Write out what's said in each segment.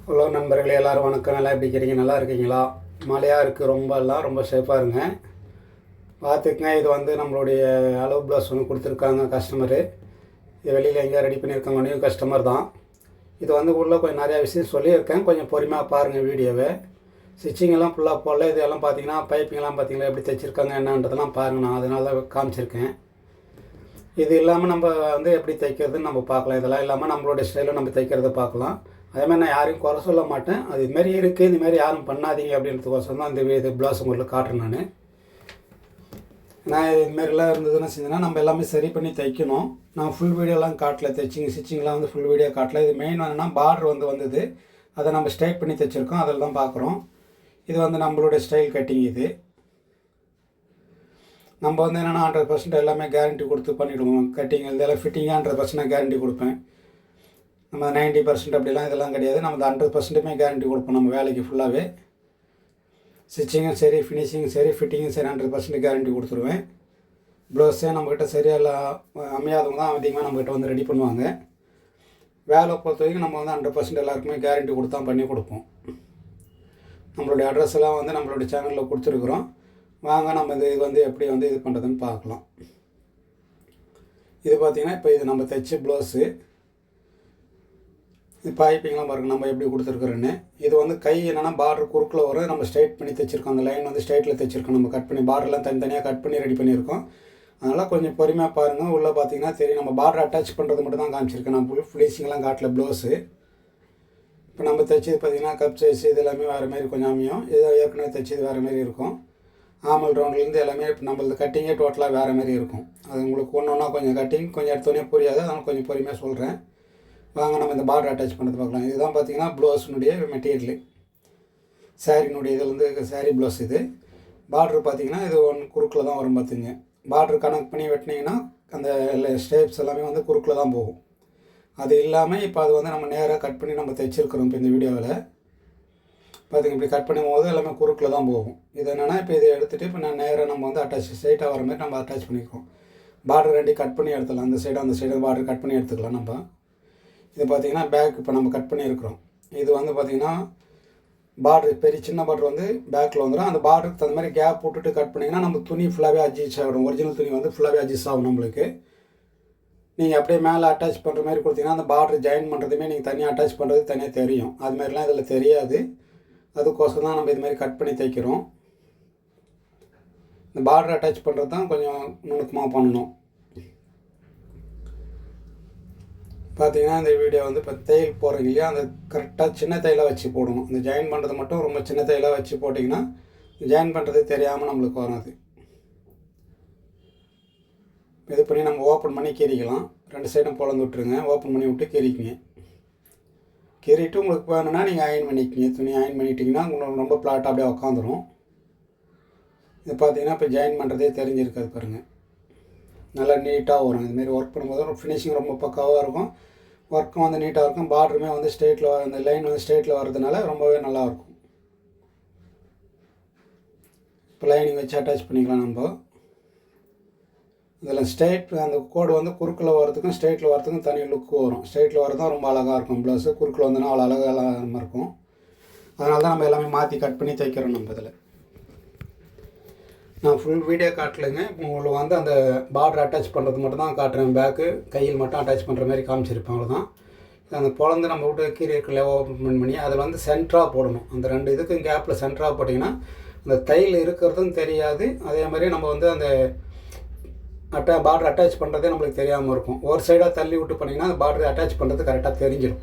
Hello நண்பர்களே, எல்லோரும் வணக்கம். நல்லா எப்படி இருக்கிறீங்க? நல்லா இருக்கீங்களா? மழையாக இருக்குது, ரொம்ப சேஃபாக இருங்க. பார்த்துக்குங்க. இது வந்து நம்மளுடைய அளவு ப்ளவுஸ் ஒன்று கொடுத்துருக்காங்க கஸ்டமரு. இது வெளியில் எங்கேயா ரெடி பண்ணியிருக்காங்க, நியூ கஸ்டமர் தான். இது வந்து உள்ளே கொஞ்சம் நிறையா விஷயம் சொல்லியிருக்கேன், கொஞ்சம் பொறுமையாக பாருங்கள் வீடியோவை. ஸ்டிச்சிங்கெல்லாம் ஃபுல்லாக போடல. இதெல்லாம் பார்த்தீங்கன்னா பைப்பிங்கெல்லாம் பார்த்தீங்களா எப்படி தைச்சிருக்காங்க என்னன்றதெல்லாம் பாருங்கள். நான் அதனால தான் காமிச்சிருக்கேன். இது இல்லாமல் நம்ம வந்து எப்படி தைக்கிறதுன்னு நம்ம பார்க்கலாம். இதெல்லாம் இல்லாமல் நம்மளுடைய ஸ்டைலில் நம்ம தைக்கிறத பார்க்கலாம். அதேமாதிரி நான் யாரையும் குறை சொல்ல மாட்டேன். அது இதுமாரி இருக்குது, இதுமாரி யாரும் பண்ணாதீங்க அப்படின்றதுக்கோசரம் தான் இது ப்ளவுஸ் உங்களுக்கு காட்டுறேன். நான் இதுமாரிலாம் இருந்ததுன்னு செஞ்சேன்னா நம்ம எல்லாமே சரி பண்ணி தைக்கணும். நான் ஃபுல் வீடியோலாம் காட்டல, ஸ்டிச்சிங்லாம் வந்து ஃபுல் வீடியோ காட்டல. இது மெயின் என்னென்னா பார்டர் வந்தது, அதை நம்ம ஸ்ட்ரைட் பண்ணி தைச்சிருக்கோம், அதில் தான் பார்க்குறோம். இது வந்து நம்மளுடைய ஸ்டைல் கட்டிங். இது நம்ம வந்து என்னென்னா 100% எல்லாமே கேரண்டி கொடுத்து பண்ணிவிடுவோம். கட்டிங் இதெல்லாம் ஃபிட்டிங்காக 100% நான் கேரண்டி கொடுப்பேன். நம்ம 90% அப்படிலாம் இதெல்லாம் கிடையாது. நம்ம 100%மே கேரண்டி கொடுப்போம் நம்ம வேலைக்கு ஃபுல்லாகவே. ஸ்டிச்சிங்கும் சரி, ஃபினிஷிங்கும் சரி, ஃபிட்டிங்கும் சரி 100% கேரண்டி கொடுத்துருவேன். ப்ளவுஸே நம்மக்கிட்ட சரியாக அமையாதவங்க தான் அதிகமாக நம்மக்கிட்ட வந்து ரெடி பண்ணுவாங்க. வேலை பொறுத்த வரைக்கும் நம்ம வந்து 100% எல்லாருக்குமே கேரண்டி கொடுத்து தான் பண்ணி கொடுப்போம். நம்மளுடைய அட்ரஸ் எல்லாம் வந்து நம்மளுடைய சேனலில் கொடுத்துருக்குறோம். வாங்க நம்ம இது வந்து எப்படி வந்து இது பண்ணுறதுன்னு பார்க்கலாம். இது பார்த்திங்கன்னா இப்போ இது நம்ம தைச்ச ப்ளவுஸு. இது பைப்பிங்லாம் பாருங்கள் நம்ம எப்படி கொடுத்துருக்குறோன்னு. இது வந்து கை என்னென்னா பார்டர் குறுக்கில் வரும், நம்ம ஸ்ட்ரைட் பண்ணி தைச்சிருக்கோம். அந்த லைன் வந்து ஸ்ட்ரைட்டில் தைச்சிருக்கோம். நம்ம கட் பண்ணி பார்டர்லாம் தனித்தனியாக கட் பண்ணி ரெடி பண்ணியிருக்கோம். அதனால் கொஞ்சம் பொறுமையாக பாருங்கள். உள்ளே பார்த்தீங்கன்னா தெரியும், நம்ம பார்டர் அட்டாச் பண்ணுறது மட்டும் தான் காமிச்சிருக்கேன். நான் ஃபுல் ஃபினிஷிங்லாம் காட்டல ப்ளவுஸு. இப்போ நம்ம தைச்சது பார்த்திங்கன்னா கப் சைஸ் இது எல்லாமே வேறு மாரி கொஞ்சம் அமையும். ஏதோ ஏற்கனவே தைச்சது வேறு மாரி இருக்கும். ஆமல் ரவுண்ட்லேருந்து எல்லாமே இப்போ நம்மளது கட்டிங்கே டோட்டலாக வேறு மாரி இருக்கும். அது உங்களுக்கு ஒன்று ஒன்றா கொஞ்சம் கட்டிங் கொஞ்சம் எடுத்தோடனே புரியாது, அதனால் கொஞ்சம் பொறுமையாக சொல்கிறேன். வாங்க நம்ம இந்த பார்டர் அட்டாச் பண்ணுறது பார்க்கலாம். இதுதான் பார்த்திங்கன்னா ப்ளவுஸினுடைய மெட்டீரியல். சாரினுடைய இதில் வந்து சாரீ ப்ளவுஸ். இது பார்டர் பார்த்திங்கன்னா இது குறுக்கில் தான் வரும். பார்த்துங்க, பார்டர் கனெக்ட் பண்ணி வெட்டினீங்கன்னா அந்த ஸ்டேப்ஸ் எல்லாமே வந்து குறுக்கில் தான் போகும். அது இல்லாமல் இப்போ அது வந்து நம்ம நேராக கட் பண்ணி நம்ம தைச்சிருக்கிறோம். இப்போ இந்த வீடியோவில் பார்த்திங்க, இப்படி கட் பண்ணும் போது எல்லாமே குறுக்கில் தான் போகும். இது என்னென்னா இப்போ இதை எடுத்துகிட்டு இப்போ நான் நேராக நம்ம வந்து அட்டாச் ஸ்ட்ரைட்டாக வர மாதிரி நம்ம அட்டாச் பண்ணிக்கிறோம். பார்டர் ரெண்டி கட் பண்ணி எடுத்துக்கலாம். அந்த சைடு பார்டர் கட் பண்ணி எடுத்துக்கலாம் நம்ம. இது பார்த்திங்கன்னா பேக் இப்போ நம்ம கட் பண்ணியிருக்கிறோம். இது வந்து பார்த்திங்கன்னா பார்டர் பெரிய சின்ன பார்டர் வந்து பேக்கில் வந்துடும். அந்த பார்டருக்கு தகுந்த மாதிரி கேப் போட்டுட்டு கட் பண்ணிங்கன்னா நம்ம துணி ஃபுல்லாகவே அட்ஜஸ்ட் ஆகிடும். ஒரிஜினல் துணி வந்து ஃபுல்லாகவே அட்ஜஸ்ட் ஆகும் நம்மளுக்கு. நீங்கள் அப்படியே மேலே அட்டாச் பண்ணுற மாதிரி கொடுத்தீங்கன்னா அந்த பார்டர் ஜாயின் பண்ணுறதுமே நீங்கள் தனியாக அட்டாச் பண்ணுறது தனியாக தெரியும். அது மாதிரிலாம் இதில் தெரியாது. அதுக்கோசரம் தான் நம்ம இதுமாதிரி கட் பண்ணி தைக்கிறோம். இந்த பார்டர் அட்டாச் பண்ணுறது தான் கொஞ்சம் நுணுக்கமாக பண்ணணும். பார்த்திங்கன்னா இந்த வீடியோ வந்து இப்போ தையல் போடுறீங்க இல்லையா, அந்த கரெக்டாக சின்ன தையலாக வச்சு போடணும். இந்த ஜாயின் பண்ணுறது மட்டும் ரொம்ப சின்ன தையலாக வச்சு போட்டிங்கன்னா ஜாயின் பண்ணுறது தெரியாமல் நம்மளுக்கு வராது. இது பண்ணி நம்ம ஓப்பன் பண்ணி கீறிக்கலாம். 2 சைடும் பொழந்து விட்டுருங்க. ஓப்பன் பண்ணி விட்டு கீறிக்கிங்க. கீறிட்டு உங்களுக்கு வேணும்னா நீங்கள் அயன் பண்ணிக்கிங்க. துணி அயன் பண்ணிட்டீங்கன்னா உங்களுக்கு ரொம்ப பிளாட்டாக அப்படியே உட்காந்துரும். இது பார்த்தீங்கன்னா இப்போ ஜாயின் பண்ணுறதே தெரிஞ்சிருக்காது பாருங்கள். நல்லா நீட்டாக வரும். இதுமாரி ஒர்க் பண்ணும்போது ஃபினிஷிங் ரொம்ப பக்காவாக இருக்கும். ஒர்க்கும் வந்து நீட்டாக இருக்கும். பார்டருமே வந்து ஸ்ட்ரெயிட்டில் அந்த லைன் வந்து ஸ்ட்ரெயிட்டில் வரதுனால ரொம்பவே நல்லாயிருக்கும். இப்போ லைனிங் வச்சு அட்டாச் பண்ணிக்கலாம் நம்ம. இதில் ஸ்ட்ரைட் அந்த கோடு வந்து குறுக்கில் வரதுக்கும் ஸ்ட்ரைட்டில் வரதுக்கும் தனி லுக்கு வரும். ஸ்ட்ரைட்டில் வரது தான் ரொம்ப அழகாக இருக்கும் ப்ளவுஸு. குறுக்கில் வந்தோன்னா அவ்வளோ அழகாக இருக்கும். அதனால தான் நம்ம எல்லாமே மாற்றி கட் பண்ணி தைக்கிறோம் நம்ம இதில். நான் ஃபுல் வீடியோ காட்டலைங்க. இப்போ உங்களுக்கு வந்து அந்த பார்டர் அட்டாச் பண்ணுறது மட்டும் தான் காட்டுறேன். பேக்கு கையில் மட்டும் அட்டாச் பண்ணுற மாதிரி காமிச்சிருப்பேன். அவ்வளோதான். அந்த பொழந்து நம்ம விட்டு கீழே இருக்கிற ஓப்பன் பண்ணி அதில் வந்து சென்டராக போடணும். அந்த 2 இதுக்கும் கேப்பில் சென்டராக போட்டிங்கன்னா அந்த தையல் இருக்கிறதும் தெரியாது. அதே மாதிரி நம்ம வந்து அந்த பார்டர் அட்டாச் பண்ணுறதே நம்மளுக்கு தெரியாமல் இருக்கும். ஒரு சைடாக தள்ளி விட்டு பண்ணிங்கன்னா அந்த பார்டர் அட்டாச் பண்ணுறது கரெக்டாக தெரிஞ்சிடும்.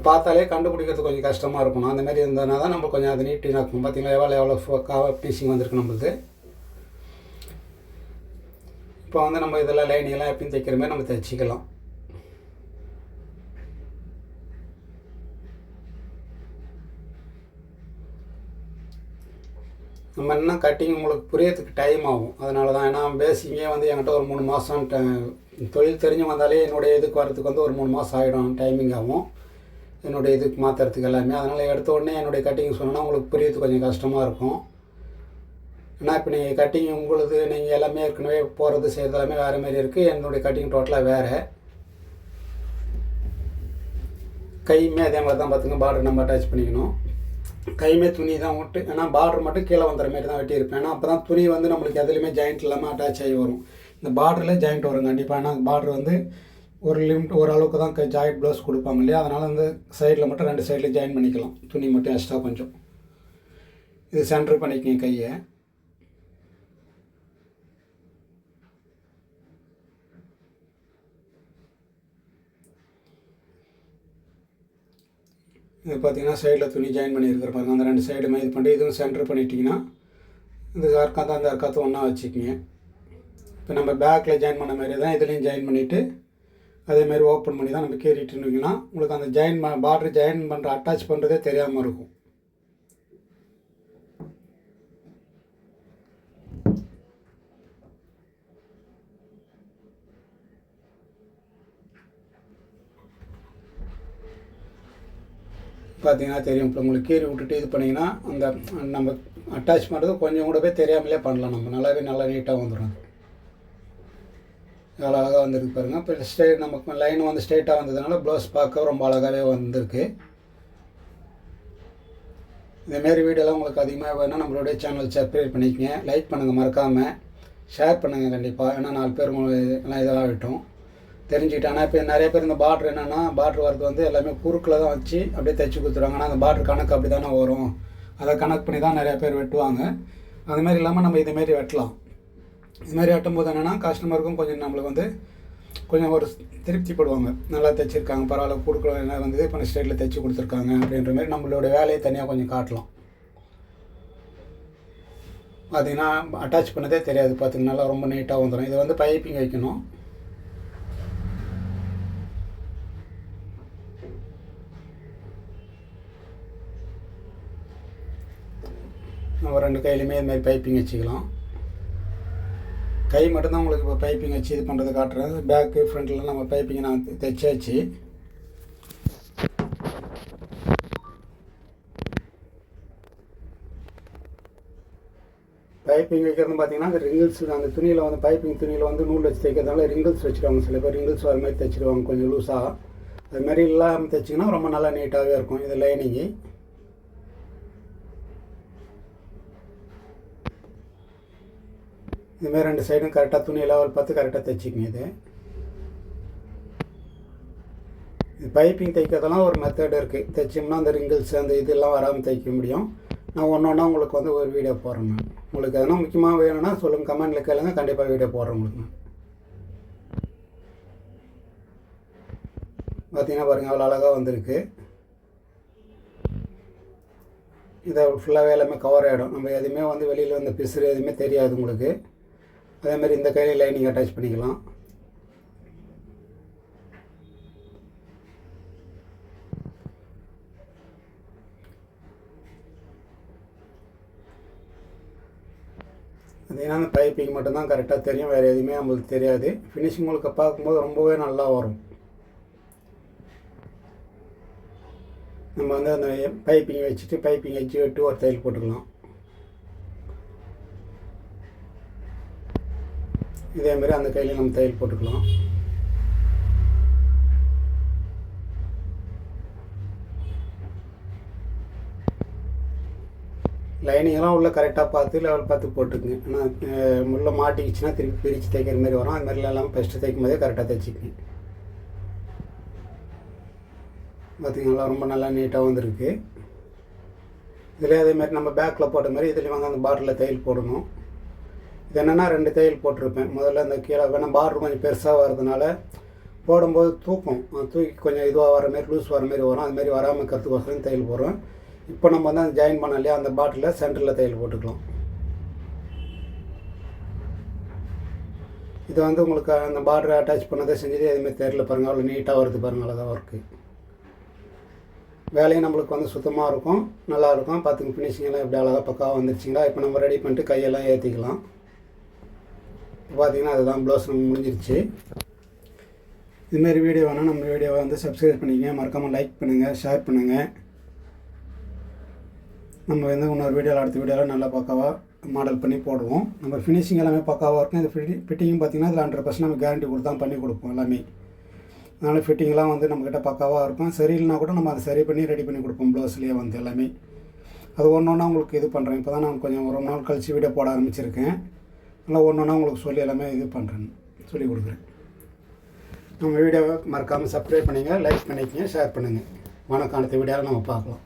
பார்த்தாலே கண்டுபிடிக்கிறது கொஞ்சம் கஷ்டமாக இருக்கும். அந்த மாதிரி இருந்ததுனா தான் நம்ம கொஞ்சம் அது நீட்டாக இருக்கும். பார்த்திங்களா எவ்வளோ பீசிங் வந்திருக்கு நம்மளுக்கு. இப்போ வந்து நம்ம இதெல்லாம் லைனிங்கெல்லாம் எப்பயும் தைக்கிற மாதிரி நம்ம தைச்சிக்கலாம். நம்ம என்ன கட்டிங் உங்களுக்கு புரியறதுக்கு டைம் ஆகும். அதனால தான். ஏன்னா பேசிக்கே வந்து என்கிட்ட ஒரு 3 மாதம் தொழில் தெரிஞ்சு வந்தாலே என்னுடைய இதுக்கு வரத்துக்கு வந்து ஒரு 3 மாதம் ஆகிடும். டைமிங் ஆகும் என்னுடைய இதுக்கு மாற்றுறதுக்கு எல்லாமே. அதனால் எடுத்த உடனே என்னுடைய கட்டிங் சொன்னால் உங்களுக்கு புரியறது கொஞ்சம் கஷ்டமாக இருக்கும். ஏன்னா இப்போ நீங்கள் கட்டிங் உங்களுது நீங்கள் எல்லாமே ஏற்கனவே போகிறது செய்கிறது எல்லாமே வேறு மாரி இருக்குது. என்னுடைய கட்டிங் டோட்டலாக வேறு. கையுமே அதே மாதிரி தான் பார்த்துங்க பார்டர் நம்ம அட்டாச் பண்ணிக்கணும். கையுமே துணி தான் விட்டு, ஏன்னா பார்டர் மட்டும் கீழே வந்துற மாதிரி தான் வெட்டியிருப்பேன். ஏன்னா அப்போ தான் துணி வந்து நம்மளுக்கு எதுலேயுமே ஜாயிண்ட் இல்லாமல் அட்டாச் ஆகி வரும். இந்த பார்டரில் ஜாயிண்ட் வரும் கண்டிப்பாக. ஏன்னா பார்டர் வந்து ஒரு லிமிட் ஓரளவுக்கு தான் ஜாயிண்ட் ப்ளவுஸ் கொடுப்பாங்க இல்லையா, அதனால் வந்து சைடில் மட்டும் 2 சைடில் ஜாயின் பண்ணிக்கலாம். துணி மட்டும் எக்ஸ்ட்ரா கொஞ்சம் இது சென்டர் பண்ணிக்கங்க கையை. இது பார்த்திங்கன்னா சைடில் துணி ஜாயின் பண்ணியிருக்கிற பாருங்க. அந்த 2 சைடுமே இது பண்ணி இதுவும் சென்டர் பண்ணிட்டீங்கன்னா இந்த அர்க்காத்த அந்த அர்க்காத்த ஒன்றா வச்சுக்கிங்க. இப்போ நம்ம பேக்கில் ஜாயின் பண்ண மாதிரி தான் இதுலேயும் ஜாயின் பண்ணிவிட்டு அதேமாதிரி ஓப்பன் பண்ணி தான் நம்ம கேறிட்டுருந்தீங்கன்னா உங்களுக்கு அந்த ஜாயின் பார்டர் ஜாயின் பண்ணுற அட்டாச் பண்ணுறதே தெரியாமல் இருக்கும். பார்த்தீங்கன்னா தெரியும். இப்போ உங்களுக்கு கீறி விட்டுட்டு இது பண்ணிங்கன்னா அந்த நம்ம அட்டாச் பண்ணுறது கொஞ்சம் கூட போய் தெரியாமலே பண்ணலாம். நம்ம நல்லா நீட்டாக வந்துடும். எவ்வளோ அழகாக வந்துருக்கு பாருங்கள். இப்போ நமக்கு லைன் வந்து ஸ்ட்ரெயிட்டாக வந்ததுனால ப்ளவுஸ் பார்க்க ரொம்ப அழகாகவே வந்திருக்கு. இதேமாரி வீடியோலாம் உங்களுக்கு அதிகமாக வேணும்னா நம்மளுடைய சேனல் சப்ஸ்கிரைப் பண்ணிக்கங்க, லைக் பண்ணுங்கள், மறக்காமல் ஷேர் பண்ணுங்கள் கண்டிப்பாக. ஏன்னா 4 பேர் எல்லாம் இதாகட்டும் தெரிஞ்சுக்கிட்டேன். ஆனால் இப்போ நிறைய பேர் இந்த பார்டர் என்னென்னா பார்டர் வரது வந்து எல்லாமே குறுக்கில் தான் வச்சு அப்படியே தைச்சி கொடுத்துருவாங்க. ஆனால் அந்த பார்டர் கணக்கு அப்படி தானே வரும், அதை கணக்கு பண்ணி தான் நிறையா பேர் வெட்டுவாங்க. அதுமாதிரி இல்லாமல் நம்ம இதுமாரி வெட்டலாம். இதுமாதிரி வெட்டும்போது என்னென்னா கஸ்டமருக்கும் கொஞ்சம் நம்மளுக்கு வந்து கொஞ்சம் ஒரு திருப்திப்படுவாங்க. நல்லா தைச்சிருக்காங்க, பரவாயில்ல, கொடுக்குறோம் என்ன வந்து இப்போ ஸ்டைலில் தைச்சி கொடுத்துருக்காங்க அப்படின்ற மாதிரி நம்மளோட வேலையை தனியாக கொஞ்சம் காட்டலாம். பார்த்திங்கன்னா அட்டாச் பண்ணதே தெரியாது. பார்த்திங்கன்னா நல்லா ரொம்ப நீட்டாக வந்துடும். இது வந்து பைப்பிங் வைக்கணும். நம்ம 2 கையிலையுமே இதுமாதிரி பைப்பிங் வச்சுக்கலாம். கை மட்டும்தான் உங்களுக்கு இப்போ பைப்பிங் வச்சு இது பண்ணுறது காட்டுறேன். பேக்கு ஃப்ரண்ட்டில் நம்ம பைப்பிங் நான் தைச்சாச்சு. பைப்பிங் வைக்கிறது பார்த்திங்கன்னா அந்த ரிங்கிள்ஸ் அந்த துணியில் வந்து பைப்பிங் துணியில் வந்து நூல் வச்சு தைக்கிறதுனால ரிங்கிள்ஸ் வச்சுருவாங்க. சில பேர் ரிங்கிள்ஸ் வர மாதிரி தைச்சிடுவாங்க கொஞ்சம் லூஸாக. அதுமாதிரி இல்லாமல் தைச்சிங்கன்னா ரொம்ப நல்லா நீட்டாகவே இருக்கும். இது லைனிங்கு. இதுமாதிரி 2 சைடும் கரெக்டாக துணி லெவல் பார்த்து கரெக்டாக தைச்சிக்கங்க. இது பைப்பிங் தைக்கிறதெல்லாம் ஒரு மெத்தட் இருக்குது. தைச்சோம்னா அந்த ரிங்கிள்ஸ் அந்த இதெல்லாம் வராமல் தைக்க முடியும். நான் ஒன்றா உங்களுக்கு வந்து ஒரு வீடியோ போடுறேன். நான் உங்களுக்கு எதனா முக்கியமாக வேணும்னா சொல்லுங்கள், கமெண்டில் கேளுங்க, கண்டிப்பாக வீடியோ போடுறேன் உங்களுக்கு. நான் பார்த்தீங்கன்னா பாருங்கள் அவ்வளோ அழகாக வந்திருக்கு. இதை ஃபுல்லாகவே எல்லாமே கவர் ஆகிடும். நம்ம எதுவுமே வந்து வெளியில் வந்து பிசுறு எதுவுமே தெரியாது உங்களுக்கு. அதேமாதிரி இந்த கையில் லைனிங் அட்டாச் பண்ணிக்கலாம். அது ஏன்னா அந்த பைப்பிங் மட்டும்தான் கரெக்டாக தெரியும், வேறு எதுவுமே நம்மளுக்கு தெரியாது. ஃபினிஷிங் உங்களுக்கு பார்க்கும்போது ரொம்பவே நல்லா வரும். நம்ம வந்து அந்த பைப்பிங் வச்சுட்டு பைப்பிங் வச்சு விட்டு ஒரு தையல் போட்டுக்கலாம். இதேமாரி அந்த கையில் நம்ம தையல் போட்டுக்கலாம். லைனிங்கெல்லாம் உள்ள கரெக்டாக பார்த்து லெவல் பார்த்து போட்டுக்குங்க. ஆனால் உள்ள மாட்டிக்கிச்சுன்னா திருப்பி பிரித்து தைக்கிற மாதிரி வரும். அது மாதிரிலாம் இல்லாமல் ஃபஸ்ட்டு தைக்கும் போதே கரெக்டாக தைச்சிக்குங்க. பார்த்திங்கன்னா ரொம்ப நல்லா நீட்டாக வந்துருக்கு. இதில் அதேமாதிரி நம்ம பேக்கில் போட்ட மாதிரி இதுலேயும் வந்து அந்த பார்டரில் தையல் போடணும். இது என்னென்னா 2 தையல் போட்டிருப்பேன். முதல்ல அந்த கீழே வேணால் பார்டர் கொஞ்சம் பெருசாக வர்றதுனால போடும்போது தூக்கி கொஞ்சம் இதுவாக வர மாதிரி லூஸ் வர மாதிரி வரும். அதுமாரி வராமல் இருக்கிறதுக்கோசரம் தையல் போடுறோம். இப்போ நம்ம வந்து அந்த ஜாயின் பண்ண இல்லையா அந்த பாட்டிலில் சென்டரில் தையல் போட்டுக்கலாம். இது வந்து உங்களுக்கு அந்த பார்டரை அட்டாச் பண்ணதை செஞ்சது எதுவுமே தெரியல பாருங்கள். அவ்வளோ நீட்டாக வருது பாருங்கள், அழகாக ஒர்க்கு. வேலையும் நம்மளுக்கு வந்து சுத்தமாக இருக்கும், நல்லாயிருக்கும். பார்த்துங்க ஃபினிஷிங்கெல்லாம் எப்படி அழகாக பக்காவாக வந்துருச்சிங்களா. இப்போ நம்ம ரெடி பண்ணிட்டு கையெல்லாம் ஏற்றிக்கலாம். பார்த்திங்கன்னா அதுதான் ப்ளவுஸ் நம்ம முடிஞ்சிருச்சு. இதுமாரி வீடியோ வேணால் நம்ம வீடியோவை வந்து சப்ஸ்கிரைப் பண்ணிக்கங்க, மறக்காமல் லைக் பண்ணுங்கள், ஷேர் பண்ணுங்கள். நம்ம வந்து இன்னொரு வீடியோவில் அடுத்த வீடியோவில் நல்லா பக்காவாக மாடல் பண்ணி போடுவோம். நம்ம ஃபினிஷிங் எல்லாமே பக்காவாக இருக்கும். இந்த ஃபிட்டிங்கும் பார்த்திங்கன்னா இதில் 100% நம்ம கேரண்டி கொடுத்து தான் பண்ணி கொடுப்போம் எல்லாமே. அதனால் ஃபிட்டிங்லாம் வந்து நம்மக்கிட்ட பக்காவாக இருக்கும். சரியில்லைனா கூட நம்ம அதை சரி பண்ணி ரெடி பண்ணி கொடுப்போம் ப்ளவுஸ்லேயே வந்து எல்லாமே. அது ஒன்று ஒன்றா உங்களுக்கு இது பண்ணுறேன். இப்போ தான் நான் கொஞ்சம் ஒரு நாள் கழித்து வீடியோ போட ஆரம்பிச்சிருக்கேன். நல்லா ஒன்று ஒன்றா உங்களுக்கு சொல்லி எல்லாமே இது பண்ணுறேன், சொல்லி கொடுக்குறேன். நம்ம வீடியோவை மறக்காமல் சப்ஸ்கிரைப் பண்ணிங்க, லைக் பண்ணிக்கங்க, ஷேர் பண்ணுங்கள். வணக்கம். அடுத்த வீடியோவில் நம்ம பார்க்கலாம்.